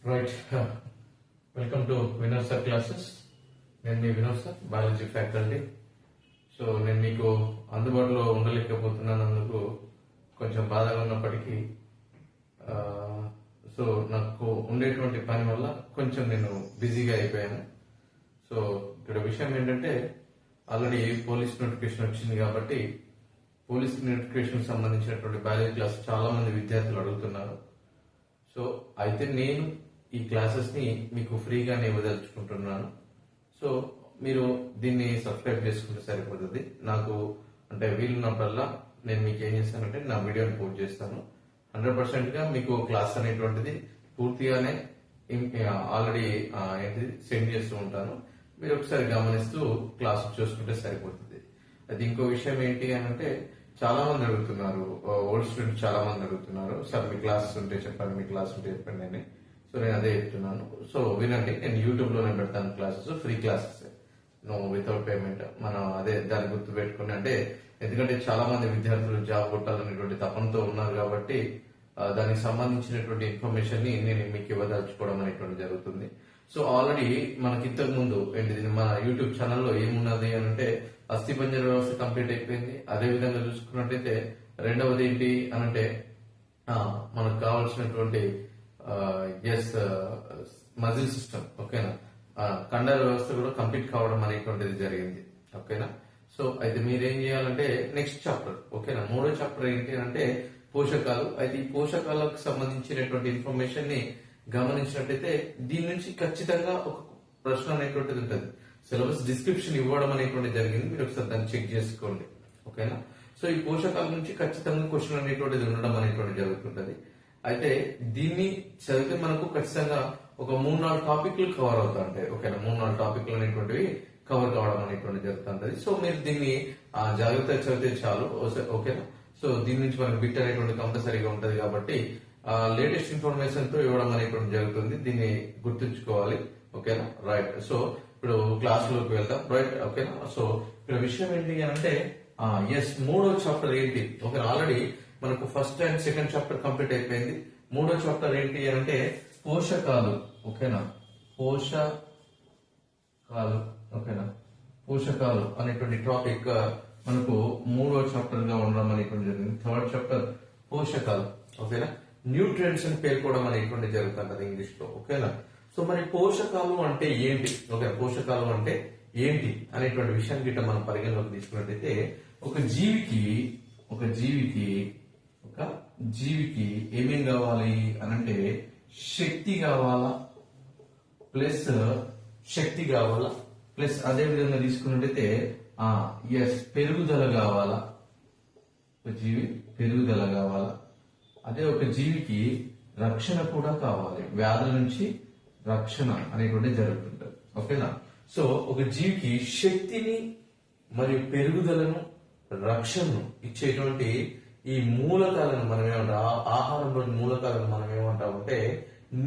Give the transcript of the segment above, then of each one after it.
Right. Welcome to Vinod sir classes. నేను మీ Vinod sir, biology faculty. So నేను మీకు అందుబాటులో ఉండలేకపోతున్నందుకు కొంచెం బాధగా ఉన్నప్పటికీ సో నాకు ఉండేటువంటి పని వల్ల కొంచెం నేను బిజీగా అయిపోయాను. సో ఇక్కడ విషయం ఏంటంటే, ఆల్రెడీ పోలీస్ నోటిఫికేషన్ వచ్చింది కాబట్టి పోలీస్ నోటిఫికేషన్ సంబంధించినటువంటి బయాలజీ క్లాస్ చాలా మంది విద్యార్థులు అడుగుతున్నారు. సో అయితే నేను ఈ క్లాసెస్ ని మీకు ఫ్రీగానే ఇవ్వదలుచుకుంటున్నాను. సో మీరు దీన్ని సబ్స్క్రైబ్ చేసుకుంటే సరిపోతుంది. నాకు అంటే వీలున్నప్పుడల్లా నేను మీకు ఏం చేస్తానంటే నా వీడియోని పోస్ట్ చేస్తాను. 100% గా మీకు క్లాస్ అనేటువంటిది పూర్తిగానే ఆల్రెడీ సెండ్ చేస్తూ ఉంటాను. మీరు ఒకసారి గమనిస్తూ క్లాస్ చూసుకుంటే సరిపోతుంది. అది ఇంకో విషయం ఏంటి అని అంటే, చాలా మంది అడుగుతున్నారు, ఓల్డ్ స్టూడెంట్స్ చాలా మంది అడుగుతున్నారు, సార్ మీ క్లాసెస్ ఉంటే చెప్పండి, మీ క్లాస్ ఉంటే చెప్పండి అని. సో నేను అదే చెప్తున్నాను. సో వినండి, నేను యూట్యూబ్ లోనే పెడతాను classes, free classes, no without payment. మనం అదే దాన్ని గుర్తు పెట్టుకుని, అంటే ఎందుకంటే చాలా మంది విద్యార్థులు జాబ్ కొట్టాలనేటువంటి తపనతో ఉన్నారు కాబట్టి దానికి సంబంధించినటువంటి ఇన్ఫర్మేషన్ ని నేను మీకు ఇవ్వదలుచుకోవడం అనేటువంటి జరుగుతుంది. సో ఆల్రెడీ మనకి ఇంతకు ముందు ఏంటిది, మన యూట్యూబ్ ఛానల్లో ఏమున్నది అని అంటే, అస్థిపంజర వ్యవస్థ కంప్లీట్ అయిపోయింది. అదే విధంగా చూసుకున్నట్టయితే రెండవది ఏంటి అని అంటే, మనకు కావాల్సినటువంటి మజిల్ సిస్టమ్, ఓకేనా, కండర వ్యవస్థ కూడా కంప్లీట్ కావడం అనేటువంటిది జరిగింది. ఓకేనా. సో అయితే మీరేం చేయాలంటే, నెక్స్ట్ చాప్టర్, ఓకేనా, మూడో చాప్టర్ ఏంటి అంటే పోషకాలు. అయితే ఈ పోషకాలకు సంబంధించినటువంటి ఇన్ఫర్మేషన్ ని గమనించినట్టయితే దీని నుంచి ఖచ్చితంగా ఒక ప్రశ్న అనేటువంటిది ఉంటుంది. సిలబస్ డిస్క్రిప్షన్ ఇవ్వడం అనేటువంటిది జరిగింది, మీరు ఒకసారి దాన్ని చెక్ చేసుకోండి. ఓకేనా. సో ఈ పోషకాల నుంచి ఖచ్చితంగా క్వశ్చన్ అనేటువంటిది ఉండడం అనేటువంటిది జరుగుతుంటది. అయితే దీన్ని చదివితే మనకు ఖచ్చితంగా ఒక 3-4 టాపిక్లు కవర్ అవుతా ఉంటాయి. ఓకేనా, 3-4 టాపిక్లు అనేటువంటివి కవర్ కావడం అనేటువంటిది జరుగుతుంటది. సో మీరు దీన్ని జాగ్రత్తగా చదివితే చాలు. ఓకేనా. సో దీని నుంచి మనకు బిట్ అనేటువంటి కంపల్సరీగా ఉంటది కాబట్టి లేటెస్ట్ ఇన్ఫర్మేషన్ తో ఇవ్వడం అనేటువంటి జరుగుతుంది. దీన్ని గుర్తుంచుకోవాలి. ఓకేనా. రైట్. సో ఇప్పుడు క్లాస్ లోకి వెళ్దాం. రైట్. ఓకేనా. సో ఇక్కడ విషయం ఏంటి అంటే, మూడో చాప్టర్ ఏంటి, ఓకే, ఆల్రెడీ మనకు first and second chapter complete అయిపోయింది. మూడో చాప్టర్ ఏంటి అంటే పోషకాలు. ఓకేనా, పోషకాలు. ఓకేనా, పోషకాలు అనేటువంటి టాపిక్ మనకు మూడో చాప్టర్ గా ఉండడం అనేటువంటి జరిగింది. థర్డ్ చాప్టర్ పోషకాలు. ఓకేనా, న్యూట్రియంట్స్ అని పేర్కోవడం అనేటువంటి జరుగుతుంది ఇంగ్లీష్ లో. ఓకేనా. సో మరి పోషకాలు అంటే ఏంటి, ఓకే, పోషకాలు అంటే ఏంటి అనేటువంటి విషయాన్ని గిట్ట మనం పరిగణలోకి తీసుకున్నట్టయితే, ఒక జీవికి ఏమేం కావాలి అనంటే శక్తి కావాలా, ప్లస్ అదే విధంగా తీసుకున్నట్టయితే పెరుగుదల కావాలా, ఒక జీవి పెరుగుదల కావాలా. అదే ఒక జీవికి రక్షణ కూడా కావాలి, వ్యాధుల నుంచి రక్షణ అనేటువంటి జరుగుతుంటది. ఓకేనా. సో ఒక జీవికి శక్తిని మరియు పెరుగుదలను, రక్షణను ఇచ్చేటువంటి ఈ మూలకాలను మనం ఏమంటాం, ఆహారంలోని మూలకాలను మనం ఏమంటామంటే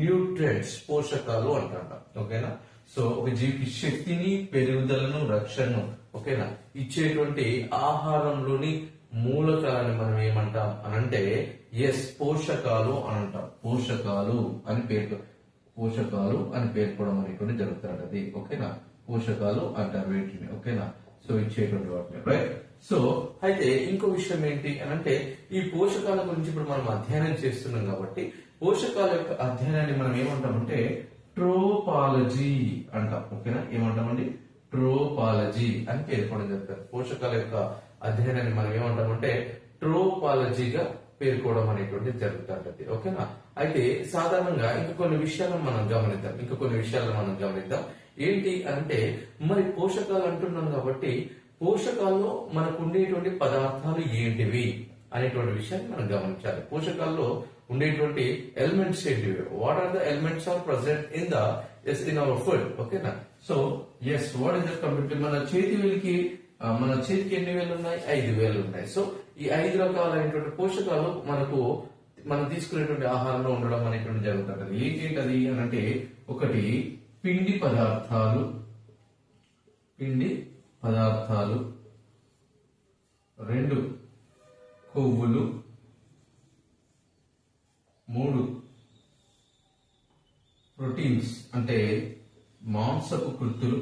న్యూట్రియంట్స్, పోషకాలు అంటాం. ఓకేనా. సో ఒక జీవికి శక్తిని, పెరుగుదలను, రక్షణను, ఓకేనా, ఇచ్చేటువంటి ఆహారంలోని మూలకాలను మనం ఏమంటాం అనంటే పోషకాలు అని అంటాం. పోషకాలు అని పేర్కోవడం అనేటువంటి జరుగుతుంది. ఓకేనా, పోషకాలు అంటారు వీటిని. ఓకేనా. సో ఇచ్చేటువంటి వాటిని. రైట్. సో అయితే ఇంకో విషయం ఏంటి అని అంటే, ఈ పోషకాల గురించి ఇప్పుడు మనం అధ్యయనం చేస్తున్నాం కాబట్టి పోషకాల యొక్క అధ్యయనాన్ని మనం ఏమంటామంటే ట్రోపాలజీ అంటాం. ఓకేనా, ఏమంటామండి, ట్రోపాలజీ అని పేర్కొనడం జరుగుతుంది. పోషకాల యొక్క అధ్యయనాన్ని మనం ఏమంటామంటే ట్రోపాలజీగా పేర్కోవడం అనేటువంటి జరుగుతుంటది. ఓకేనా. అయితే సాధారణంగా ఇంకా కొన్ని విషయాలను మనం గమనిద్దాం. ఏంటి అంటే, మరి పోషకాలు అంటున్నాం కాబట్టి పోషకాల్లో మనకు ఉండేటువంటి పదార్థాలు ఏంటివి అనేటువంటి విషయాన్ని మనం గమనించాలి. పోషకాల్లో ఉండేటువంటి ఎలిమెంట్స్ ఏంటివి, what are the elements are present in our food. ఓకేనా. So what is the complete, మన చేతికి ఎన్ని వేలు ఉన్నాయి, 5 వేలు ఉన్నాయి. సో ఈ 5 రకాలైనటువంటి పోషకాలు మనం తీసుకునేటువంటి ఆహారంలో ఉండడం అనేటువంటి జరుగుతుంటది. ఏంటది అని అంటే, ఒకటి పిండి పదార్థాలు, 2 కొవ్వులు, 3 ప్రోటీన్స్ అంటే మాంసపు కృత్తులు.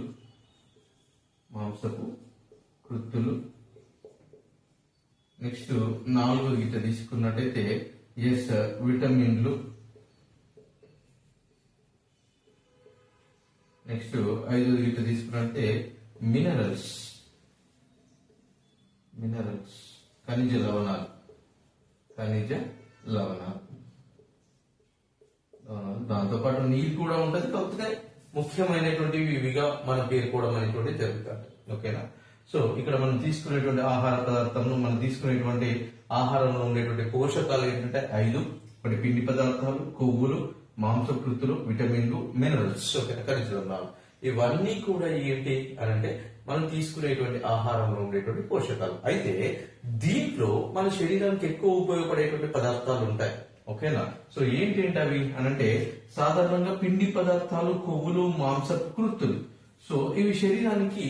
నెక్స్ట్ 4 గిట్ట తీసుకున్నట్టయితే ఎస్ విటమిన్లు. నెక్స్ట్ 5 గిట్ట తీసుకున్నట్టే మినరల్స్, ఖనిజ లవణాలు. దాంతోపాటు నీరు కూడా ఉంటది. కాకపోతే ముఖ్యమైనటువంటివి ఇవిగా మనం పేర్కోవడం అనేటువంటి జరుగుతుంది. ఓకేనా? సో ఇక్కడ మనం తీసుకునేటువంటి ఆహార పదార్థంలో మనం తీసుకునేటువంటి ఆహారంలో ఉండేటువంటి పోషకాలు ఏంటంటే 5. ఒకటి పిండి పదార్థాలు, కొవ్వులు, మాంసకృతులు, విటమిన్లు, మినరల్స్. ఓకేనా? ఖనిజ లవణాలు. ఇవన్నీ కూడా ఏంటి అని అంటే మనం తీసుకునేటువంటి ఆహారంలో ఉండేటువంటి పోషకాలు. అయితే దీంట్లో మన శరీరానికి ఎక్కువ ఉపయోగపడేటువంటి పదార్థాలు ఉంటాయి. ఓకేనా? సో ఏంటి అవి అనంటే సాధారణంగా పిండి పదార్థాలు, కొవ్వులు, మాంసపు కృత్తులు. సో ఇవి శరీరానికి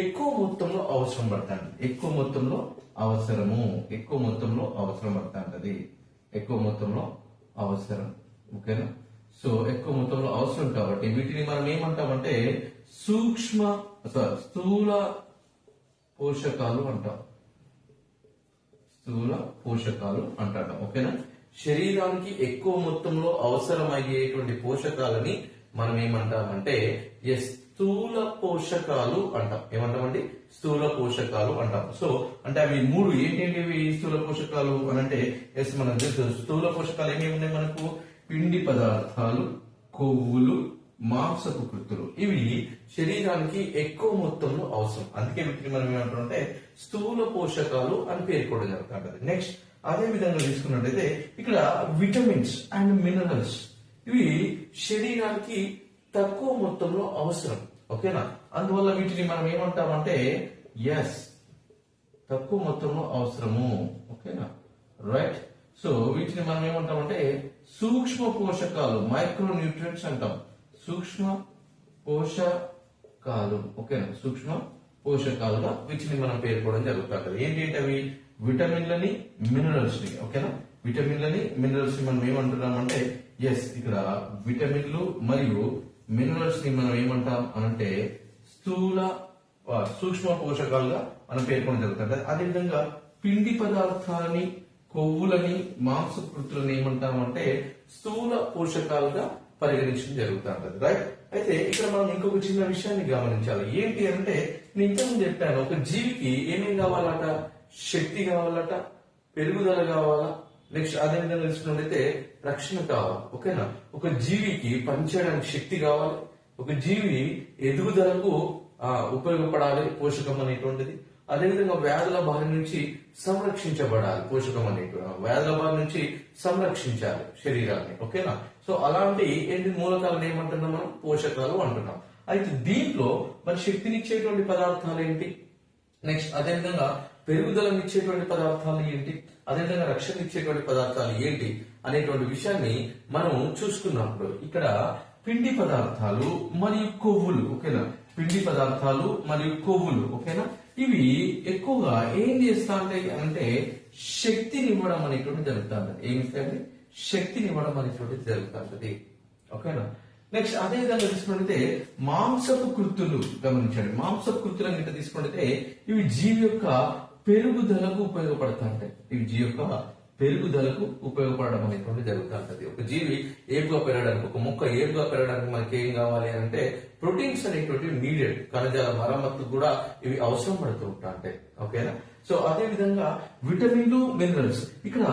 ఎక్కువ మొత్తంలో అవసరం పడతాయి. ఎక్కువ మొత్తంలో అవసరం పడుతుంటది. ఎక్కువ మొత్తంలో అవసరం. ఓకేనా? సో ఎక్కువ మొత్తంలో అవసరం కాబట్టి వీటిని మనం ఏమంటామంటే స్థూల పోషకాలు అంటాం. ఓకేనా? శరీరానికి ఎక్కువ మొత్తంలో అవసరమయ్యేటువంటి పోషకాలని మనం ఏమంటామంటే స్థూల పోషకాలు అంటాం. ఏమంటామండి? స్థూల పోషకాలు అంటాం. సో అంటే అవి 3 ఏంటంటే స్థూల పోషకాలు అనంటే మనం స్థూల పోషకాలు ఏమేమి ఉన్నాయి మనకు? పిండి పదార్థాలు, కొవ్వులు, మాంసపు కృత్తులు. ఇవి శరీరానికి ఎక్కువ మొత్తంలో అవసరం. అందుకే వీటిని మనం ఏమంటామంటే స్థూల పోషకాలు అని పేర్కోవడం జరుగుతుంది. నెక్స్ట్ అదే విధంగా తీసుకున్నట్లయితే ఇక్కడ విటమిన్స్ అండ్ మినరల్స్ ఇవి శరీరానికి తక్కువ మొత్తంలో అవసరం. ఓకేనా? అందువల్ల వీటిని మనం ఏమంటామంటే తక్కువ మొత్తంలో అవసరము. ఓకేనా? రైట్. సో వీటిని మనం ఏమంటామంటే సూక్ష్మ పోషకాలు, మైక్రో న్యూట్రియంట్స్ అంటాం. సూక్ష్మ పోషకాలు. ఓకేనా? సూక్ష్మ పోషకాలుగా వీటిని మనం పేర్కోవడం జరుగుతుంది. ఏంటి అవి? విటమిన్లని, మినరల్స్ ని. ఓకేనా? విటమిన్లని, మినరల్స్ ని మనం ఏమంటున్నామంటే ఇక్కడ విటమిన్లు మరియు మినరల్స్ ని మనం ఏమంటాం అనంటే సూక్ష్మ పోషకాలుగా మనం పేర్కొనడం జరుగుతుంది. అదేవిధంగా పిండి పదార్థాలని, కొవ్వులని, మాంసకృతులను ఏమంటామంటే స్థూల పోషకాలుగా పరిగణించడం జరుగుతుంటది. రైట్. అయితే ఇక్కడ మనం ఇంకొక చిన్న విషయాన్ని గమనించాలి. ఏంటి అంటే నేను ఇంతకుముందు చెప్పాను, ఒక జీవికి ఏమేం కావాలట? శక్తి కావాలట, పెరుగుదల కావాలా, నెక్స్ట్ అదేవిధంగా తెలుసుకున్నట్లయితే రక్షణ కావాలి. ఓకేనా? ఒక జీవికి పనిచేయడానికి శక్తి కావాలి, ఒక జీవి ఎదుగుదలకు ఉపయోగపడాలి పోషకం అనేటువంటిది. అదేవిధంగా వ్యాధుల బారి నుంచి సంరక్షించబడాలి పోషకం అనేటువంటి. వ్యాధుల బారి నుంచి సంరక్షించాలి శరీరాన్ని. ఓకేనా? సో అలాంటి మూలకాలను ఏమంటున్నాం మనం? పోషకాలు అంటున్నాం. అయితే దీంట్లో మరి శక్తినిచ్చేటువంటి పదార్థాలు ఏంటి? నెక్స్ట్ అదేవిధంగా పెరుగుదలనిచ్చేటువంటి పదార్థాలు ఏంటి? అదేవిధంగా రక్షణ ఇచ్చేటువంటి పదార్థాలు ఏంటి అనేటువంటి విషయాన్ని మనం చూసుకున్నప్పుడు ఇక్కడ పిండి పదార్థాలు మరియు కొవ్వులు. ఓకేనా? పిండి పదార్థాలు మరియు కొవ్వులు. ఓకేనా? ఇవి ఎక్కువగా ఏం చేస్తా ఉంటాయి అంటే శక్తినివ్వడం అనేటువంటి జరుగుతుంది. ఏమిటంటే శక్తినివ్వడం అనేటువంటి జరుగుతుంది. ఓకేనా? నెక్స్ట్ అదే విధంగా తీసుకున్నట్లయితే మాంసపు కృత్తులు గమనించండి. మాంసపు కృత్తులను గిట్ట తీసుకున్నట్లయితే ఇవి జీవి యొక్క పెరుగుదలకు ఉపయోగపడుతుంటాయి. ఇవి జీవి యొక్క పెరుగుదలకు ఉపయోగపడడం అనేటువంటి జరుగుతూ ఉంటది. ఒక జీవి ఏపుగా పెరగడానికి, ఒక మొక్క ఏపుగా పెరగడానికి మనకి ఏం కావాలి అంటే ప్రోటీన్స్ అనేటువంటివి నీడెడ్. కణజాల మరమ్మత్తు కూడా ఇవి అవసరం పడుతూ ఉంటాయి. ఓకేనా? సో అదే విధంగా విటమిన్లు, మినరల్స్ ఇక్కడ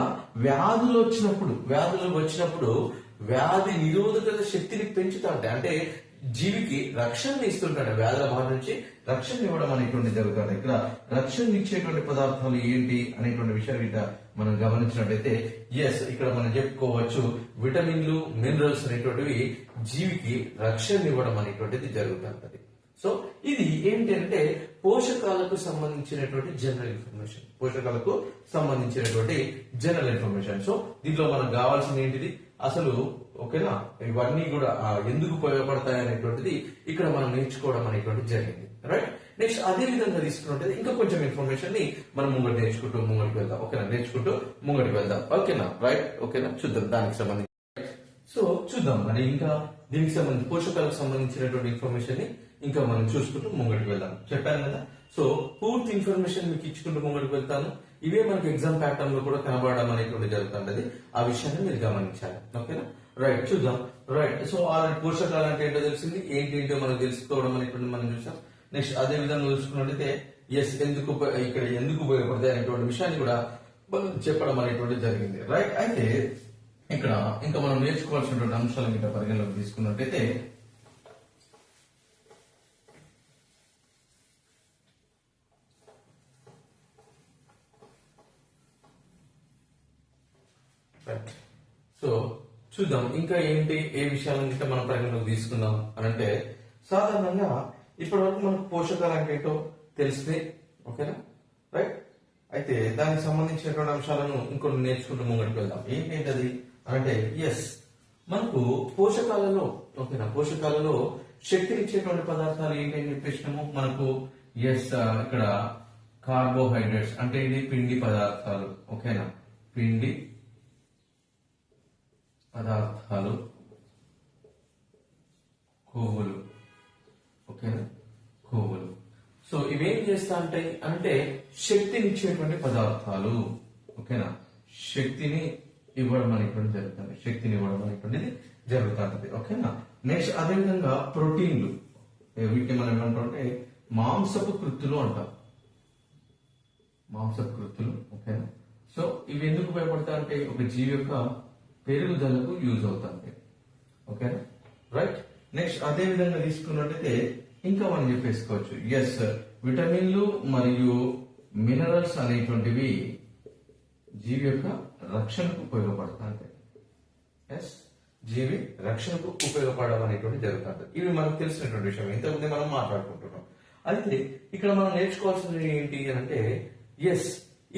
వ్యాధులు వచ్చినప్పుడు వ్యాధి నిరోధక శక్తిని పెంచుతాంటే అంటే జీవికి రక్షణ ఇస్తుంటాడు. వ్యాధుల బారి నుంచి రక్షణ ఇవ్వడం అనేటువంటి జరుగుతుంది. ఇక్కడ రక్షణ ఇచ్చేటువంటి పదార్థాలు ఏంటి అనేటువంటి విషయాన్ని మనం గమనించినట్లయితే ఇక్కడ మనం చెప్పుకోవచ్చు విటమిన్లు, మినరల్స్ అనేటువంటివి జీవికి రక్షణ ఇవ్వడం అనేటువంటిది జరుగుతుంటది. సో ఇది ఏంటి అంటే పోషకాలకు సంబంధించినటువంటి జనరల్ ఇన్ఫర్మేషన్. సో దీంట్లో మనకు కావాల్సింది ఏంటిది అసలు? ఓకేనా? ఇవన్నీ కూడా ఎందుకు ఉపయోగపడతాయి అనేటువంటిది ఇక్కడ మనం నేర్చుకోవడం అనేటువంటి జరిగింది. రైట్. నెక్స్ట్ అదే విధంగా తీసుకున్నట్టు ఇంకా కొంచెం ఇన్ఫర్మేషన్ ని మనం నేర్చుకుంటూ ముంగడికి వెళ్దాం. ఓకేనా? ఓకేనా? రైట్. ఓకేనా? చూద్దాం దానికి సంబంధించి. సో చూద్దాం మరి ఇంకా దీనికి సంబంధించి పోషకాలకు సంబంధించినటువంటి ఇన్ఫర్మేషన్ ని ఇంకా మనం చూసుకుంటూ ముంగడికి వెళ్దాం. చెప్పాను కదా, సో పూర్తి ఇన్ఫర్మేషన్ మీకు ఇచ్చుకుంటూ ముంగడికి వెళ్తాను. ఇవే మనకి ఎగ్జామ్ ప్యాటర్న్ లో కూడా కనబడడం అనేటువంటి జరుగుతుంటది. ఆ విషయాన్ని మీరు గమనించాలి. ఓకేనా, రైట్, చూద్దాం. రైట్, సో ఆల్రెడీ పోషకాలు అంటే ఏంటో తెలిసింది, ఏంటో మనం తెలుసుకోవడం అనేటువంటి మనం చూసాం. నెక్స్ట్ అదే విధంగా చూసుకున్నట్టయితే ఎందుకు ఇక్కడ ఎందుకు ఉపయోగపడతాయి అనేటువంటి విషయాన్ని కూడా మనం చెప్పడం అనేటువంటి జరిగింది. రైట్, అయితే ఇక్కడ ఇంకా మనం నేర్చుకోవాల్సినటువంటి అంశాలను ఇంకా పరిగణలోకి తీసుకున్నట్టయితే సో చూద్దాం ఇంకా ఏ విషయాలను ఇంకా మనం పరిగణలోకి తీసుకుందాం అని అంటే, సాధారణంగా ఇప్పటి వరకు మనకు పోషకాలు అంటే ఏంటో తెలిస్తే, ఓకేనా, రైట్. అయితే దానికి సంబంధించినటువంటి అంశాలను ఇంకొన్ని నేర్చుకుంటూ ముంగడికి వెళ్దాం. ఏంటది అంటే మనకు పోషకాలలో, ఓకేనా, పోషకాలలో శక్తినిచ్చేటువంటి పదార్థాలు ఏంటని చెప్పేసినాము. మనకు ఇక్కడ కార్బోహైడ్రేట్స్ అంటే ఇది పిండి పదార్థాలు, ఓకేనా, పిండి పదార్థాలు, కొవ్వులు, ఓకేనా, కొవ్వులు. సో ఇవేం చేస్తా ఉంటాయి అంటే శక్తినిచ్చేటువంటి పదార్థాలు, ఓకేనా, శక్తిని ఇవ్వడం అనేటువంటి జరుగుతుంది, శక్తిని ఇవ్వడం అనేటువంటిది జరుగుతుంది. ఓకేనా, నెక్స్ట్ అదేవిధంగా ప్రోటీన్లు, వీటిని మనం ఏమంటామంటే మాంసపు కృత్తులు అంటాం, మాంసపు కృత్తులు. ఓకేనా, సో ఇవి ఎందుకు ఉపయోగపడతాయి అంటే ఒక జీవి యొక్క పెరుగుదలకు యూజ్ అవుతుంది. ఓకేనా, రైట్. నెక్స్ట్ అదే విధంగా తీసుకున్నట్టయితే ఇంకా మనం చెప్పేసుకోవచ్చు విటమిన్లు మరియు మినరల్స్ అనేటువంటివి జీవి యొక్క రక్షణకు ఉపయోగపడతాయి. జీవి రక్షణకు ఉపయోగపడడం అనేటువంటి జరుగుతుంది. ఇవి మనకు తెలిసినటువంటి విషయం, ఇంతకుముందే మనం మాట్లాడుకుంటున్నాం. అయితే ఇక్కడ మనం నేర్చుకోవాల్సింది ఏంటి అంటే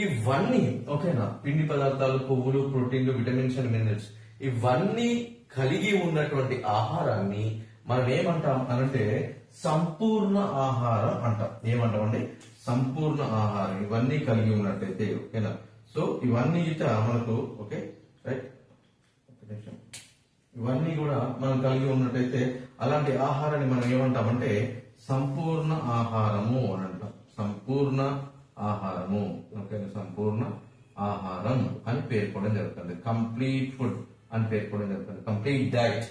ఇవన్నీ, ఓకేనా, పిండి పదార్థాలు, కొవ్వులు, ప్రోటీన్లు, విటమిన్స్ అండ్ మినరల్స్ ఇవన్నీ కలిగి ఉన్నటువంటి ఆహారాన్ని మనం ఏమంటాం అనంటే సంపూర్ణ ఆహారం అంటాం. ఏమంటామండి? సంపూర్ణ ఆహారం. ఇవన్నీ కలిగి ఉన్నట్టయితే, ఓకేనా, సో ఇవన్నీ మనకు, ఓకే, రైట్, ఇవన్నీ కూడా మనం కలిగి ఉన్నట్టయితే అలాంటి ఆహారాన్ని మనం ఏమంటామంటే సంపూర్ణ ఆహారము అని అంటాం. సంపూర్ణ ఆహారము, ఓకేనా, సంపూర్ణ ఆహారం అని పేర్కోవడం జరుగుతుంది. కంప్లీట్ ఫుడ్ అని పేర్కోవడం జరుగుతుంది. కంప్లీట్ డైట్,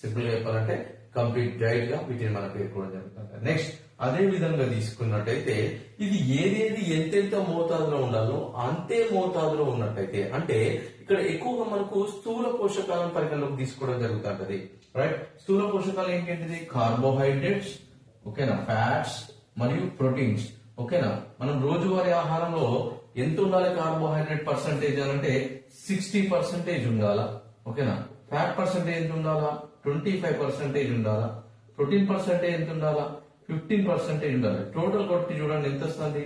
సింపుల్ గా చెప్పాలంటే కంప్లీట్ డైట్ గా వీటిని మనం పేర్కోవడం జరుగుతుంది. నెక్స్ట్ అదే విధంగా తీసుకున్నట్టయితే ఇది ఏదేది ఎంతెంత మోతాదులో ఉండాలో అంతే మోతాదులో ఉన్నట్టయితే, అంటే ఇక్కడ ఎక్కువగా మనకు స్థూల పోషకాలను పరిగణలోకి తీసుకోవడం జరుగుతుంటది. రైట్, స్థూల పోషకాలు ఏంటంటే కార్బోహైడ్రేట్స్, ఓకేనా, ఫ్యాట్స్ మరియు ప్రోటీన్స్. ఓకేనా, మనం రోజువారీ ఆహారంలో ఎంత ఉండాలి కార్బోహైడ్రేట్ పర్సంటేజ్ అంటే 60% ఉండాలా. ఓకేనా, ఫ్యాట్ పర్సంటేజ్ ఎంత ఉండాలా? 25% ఉండాలా. ప్రోటీన్ పర్సంటేజ్ ఎంత ఉండాలా? 15% ఉండాలి. టోటల్ కొట్టి చూడండి ఎంత వస్తుంది?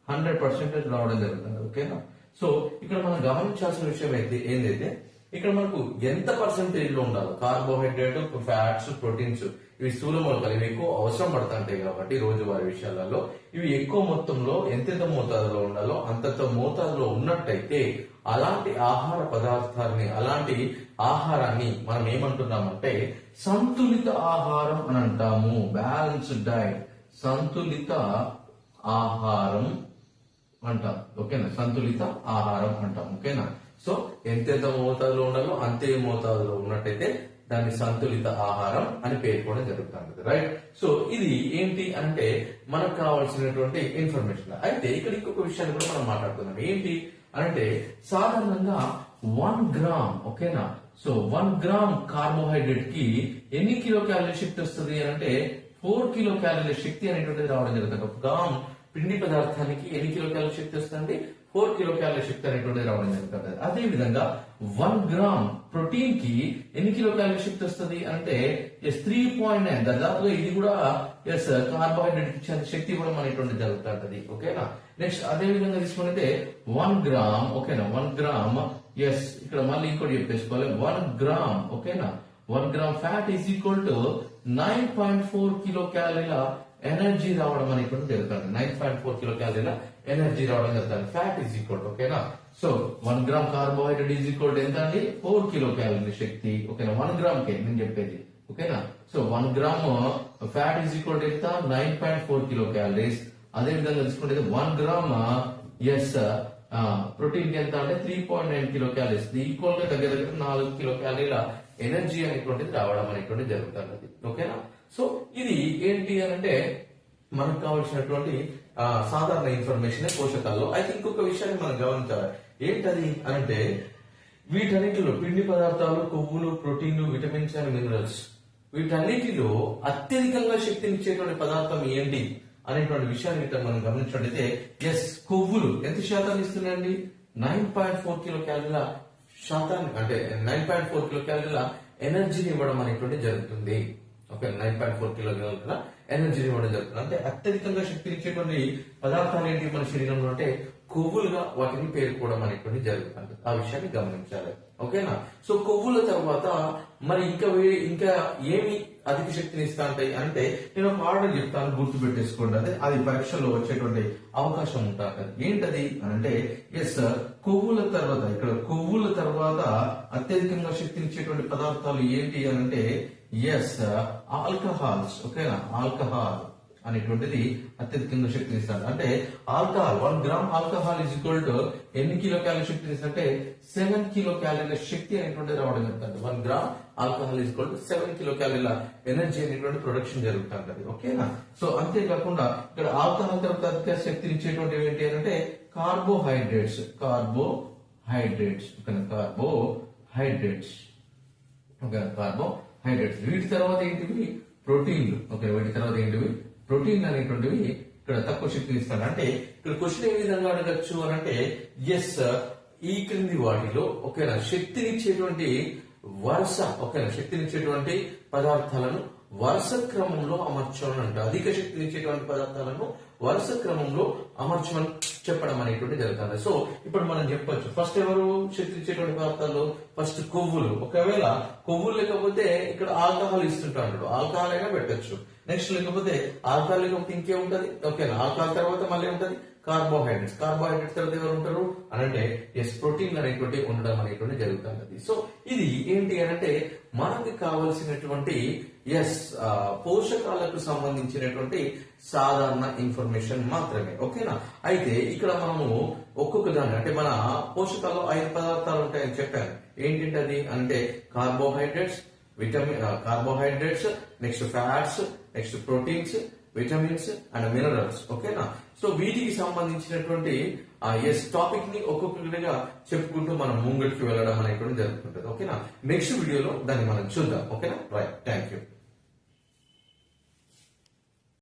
100% రావడం జరుగుతుంది. ఓకేనా, సో ఇక్కడ మనం గమనించాల్సిన విషయం అయితే ఏంటైతే ఇక్కడ మనకు ఎంత పర్సంటేజ్ లో ఉండాలి కార్బోహైడ్రేట్, ఫ్యాట్స్, ప్రోటీన్స్, ఇవి స్థూల మూలకాలు, ఇవి ఎక్కువ అవసరం పడుతుంటాయి కాబట్టి రోజువారీ విషయాలలో ఇవి ఎక్కువ మొత్తంలో ఎంతెంత మోతాదులో ఉండాలో అంతంత మోతాదులో ఉన్నట్టయితే అలాంటి ఆహార పదార్థాన్ని, అలాంటి ఆహారాన్ని మనం ఏమంటున్నామంటే సంతులిత ఆహారం అని అంటాము. బ్యాలెన్స్డ్ డైట్, సంతులిత ఆహారం అంటాం. ఓకేనా, సంతులిత ఆహారం అంటాం. ఓకేనా, సో ఎంతెంత మోతాదులో ఉండాలో అంతే మోతాదులో ఉన్నట్టయితే దాన్ని సంతులిత ఆహారం అని పేర్కోవడం జరుగుతుంది. రైట్, సో ఇది ఏంటి అంటే మనకు కావాల్సినటువంటి ఇన్ఫర్మేషన్. అయితే ఇక్కడ ఇంకొక విషయాన్ని కూడా మనం మాట్లాడుతున్నాం. ఏంటి అంటే సాధారణంగా 1 గ్రామ్, ఓకేనా, సో 1 గ్రామ్ కార్బోహైడ్రేట్ కి ఎన్ని కిలో క్యాలరీ శక్తి వస్తుంది అంటే 4 కిలో క్యాలరీల శక్తి అనేటువంటిది రావడం జరుగుతుంది. 1 గ్రామ్ పిండి పదార్థానికి ఎన్ని కిలో క్యాలరీ శక్తి వస్తుంది? 4 కిలో క్యాలరీ శక్తి అనేటువంటిది రావడం జరుగుతుంది. అదే విధంగా 1 గ్రామ్ ప్రోటీన్ కి ఎన్ని కిలో క్యాలరీ శక్తి వస్తుంది అంటే 3.9. దాదాపుగా ఇది కూడా కార్బోహైడ్రేట్ ఇచ్చే శక్తి ఇవ్వడం అనేటువంటిది జరుగుతుంది. ఓకేనా, నెక్స్ట్ అదే విధంగా తీసుకుంటే 1 గ్రామ్, ఓకేనా, 1 గ్రామ్ ఇక్కడ మళ్ళీ ఇంకోటి చెప్పేసుకోవాలి. 1 గ్రామ్, ఓకేనా, 1 gram fat is equal to 9.4 kilo క్యాలరీల ఎనర్జీ రావడం అనేటువంటి జరుగుతుంది. 9.4 కిలో క్యాలరీల ఎనర్జీ రావడం జరుగుతుంది. ఫ్యాట్ ఈజ్ ఈక్వల్, ఓకేనా, so 1 gram carbohydrate is equal to ఎంత అండి 4 కిలో క్యాలరీ శక్తి. ఓకేనా, 1 గ్రామ్ కే నేను చెప్పేది. ఓకేనా, so 1 gram fat is equal to ఎంత 9.4 కిలో క్యాలరీస్. అదే విధంగా తీసుకుంటే 1 గ్రామ్ ప్రోటీన్ ఎంత అంటే 3.9 కిలో క్యాలరీస్. ఈక్వల్ గా దగ్గర 4 కిలో క్యాలరీల ఎనర్జీ అనేటువంటిది రావడం అనేటువంటిది జరుగుతుంది. ఓకేనా, సో ఇది ఏంటి అని అంటే మనకు కావాల్సినటువంటి సాధారణ ఇన్ఫర్మేషన్ పోషకాల్లో. అయితే ఇంకొక విషయాన్ని మనం గమనించాలి. ఏంటది అంటే వీటన్నిటిలో పిండి పదార్థాలు, కొవ్వులు, ప్రోటీన్లు, విటమిన్స్ అండ్ మినరల్స్ వీటన్నిటిలో అత్యధికంగా శక్తినిచ్చేటువంటి పదార్థం ఏంటి అనేటువంటి విషయాన్ని ఇక్కడ మనం గమనించినట్లయితే కొవ్వులు ఎంత శాతాన్ని ఇస్తున్నాయండి 9.4 కిలో క్యాలరీల శాతాన్ని, అంటే 9.4 కిలో క్యాలరీల ఎనర్జీని ఇవ్వడం అనేటువంటి జరుగుతుంది. ఓకే, 9.4 కిలో క్యాలరీల ఎనర్జీని ఇవ్వడం జరుగుతుంది. అంటే అత్యధికంగా శక్తినిచ్చేటువంటి పదార్థాలు ఏంటి మన శరీరంలో అంటే కొవ్వులుగా వాటిని పేర్కోవడం అనేటువంటి జరుగుతుంది. ఆ విషయాన్ని గమనించాలి. ఓకేనా, సో కొవ్వుల తర్వాత మరి ఇంకా ఏమి అధిక శక్తిని ఇస్తా ఉంటాయి అంటే నేను ఒక ఆర్డర్ చెప్తాను, గుర్తు పెట్టేసుకోండి. అదే అది పరీక్షల్లో వచ్చేటువంటి అవకాశం ఉంటుంది. ఏంటది అంటే కొవ్వుల తర్వాత, ఇక్కడ కొవ్వుల తర్వాత అత్యధికంగా శక్తినిచ్చేటువంటి పదార్థాలు ఏంటి అని అంటే ఆల్కహాల్స్. ఓకేనా, ఆల్కహాల్ అనేటువంటిది అత్యధికంగా శక్తిని ఇస్తాడు. అంటే alcohol 1 gram alcohol is equal to ఎన్ని కిలో క్యాలరీ శక్తిని ఇస్తుంటే 7 కిలో క్యాలరీల శక్తి అనేటువంటిది రావడం జరుగుతుంది. 1 gram alcohol is equal to 7 kilo క్యాలరీల ఎనర్జీ అనేటువంటి ప్రొడక్షన్ జరుగుతుంది. ఓకేనా, సో అంతేకాకుండా ఇక్కడ ఆల్కహాల్ తర్వాత అధిక శక్తిని ఇచ్చేటువంటివి ఏంటి అంటే కార్బోహైడ్రేట్స్. ఓకేనా, కార్బోహైడ్రేట్స్. వీటి తర్వాత ఏంటివి ప్రోటీన్లు. ఓకే, వీటి తర్వాత ఏంటివి ప్రోటీన్ అనేటువంటివి ఇక్కడ తక్కువ శక్తిని ఇస్తాడు. అంటే ఇక్కడ క్వశ్చన్ ఏ విధంగా అడగచ్చు అని అంటే ఈ క్రింది వాటిలో ఓకేనా శక్తినిచ్చేటువంటి శక్తినిచ్చేటువంటి పదార్థాలను వరుస క్రమంలో అమర్చమని అంట. అధిక శక్తినిచ్చేటువంటి పదార్థాలను వరుస క్రమంలో అమర్చమని చెప్పడం అనేటువంటి జరుగుతుంది. సో ఇప్పుడు మనం చెప్పొచ్చు ఫస్ట్ ఎవరు శక్తినిచ్చేటువంటి పదార్థాలు ఫస్ట్ కొవ్వులు. ఒకవేళ కొవ్వులు లేకపోతే ఇక్కడ ఆల్కహాల్ ఇస్తుంటాడు, ఆల్కహాల్ అయినా పెట్టచ్చు. నెక్స్ట్ లేకపోతే ఆల్కహాల్ లేకపోతే ఇంకే ఉంటది. ఓకేనా, ఆల్కహాల్ తర్వాత మళ్ళీ ఉంటది కార్బోహైడ్రేట్స్. కార్బోహైడ్రేట్స్ తర్వాత ఎవరు ఉంటారు అని అంటే ప్రోటీన్ అనేటువంటి ఉండడం అనేటువంటి జరుగుతుంది. సో ఇది ఏంటి అని అంటే మనకి కావలసినటువంటి పోషకాలకు సంబంధించినటువంటి సాధారణ ఇన్ఫర్మేషన్ మాత్రమే. ఓకేనా, అయితే ఇక్కడ మనము ఒక్కొక్క దాన్ని అంటే మన పోషకాల్లో 5 పదార్థాలు ఉంటాయని చెప్పాను. ఏంటి అది అంటే carbohydrates, next fats, next proteins, vitamins and minerals. ఓకేనా, సో వీటికి సంబంధించినటువంటి టాపిక్ ని ఒక్కొక్కటిగా చెప్పుకుంటూ మనం ముంగడికి వెళ్ళడం అనేటువంటి జరుగుతుంటది. ఓకేనా, నెక్స్ట్ వీడియోలో దాన్ని మనం చూద్దాం. ఓకేనా, రైట్, థ్యాంక్ యూ.